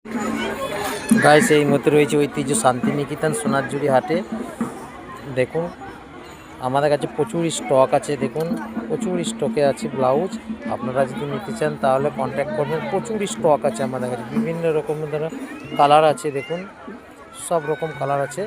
Guys এই মুহূর্তে রয়েছে ঐতিহ্য শান্তিনিকেতন সোনারজুড়ি হাটে। দেখুন আমাদের কাছে প্রচুর স্টক আছে, দেখুন প্রচুর স্টকে আছে ব্লাউজ। আপনারা যদি নিতে চান তাহলে কন্ট্যাক্ট করবেন। প্রচুর স্টক আছে আমাদের কাছে, বিভিন্ন রকমের ধরো কালার আছে, দেখুন সব রকম কালার আছে।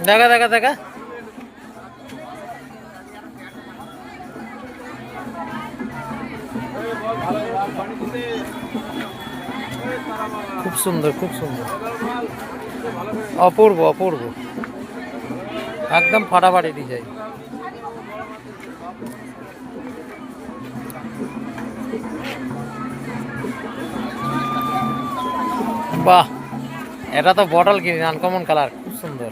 দেখা দেখা দেখা খুব সুন্দর, খুব সুন্দর, অপূর্ব অপূর্ব, একদম ফাটাফাটি ডিজাইন। বাহ, এটা তো বটল গ্রিন, আনকমন কালার, খুব সুন্দর।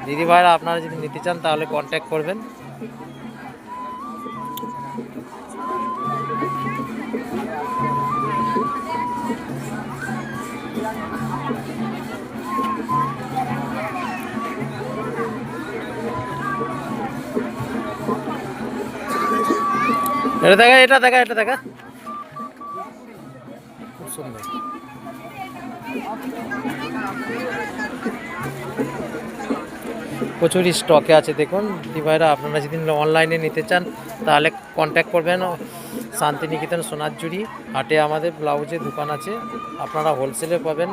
দিদি ভাইরা আপনারা যদি নিতে চান তাহলে কন্ট্যাক্ট করবেন। এটা দেখা, এটা দেখা, এটা দেখা, খুব সুন্দর। প্রচুর স্টকে আছে, দেখুন দিদি ভাইরা আপনারা যদি অনলাইনে নিতে চান তাহলে কন্ট্যাক্ট করবেন। শান্তিনিকেতন সোনারজুড়ি হাটে আমাদের ব্লাউজের দোকান আছে, আপনারা হোলসেলে পাবেন।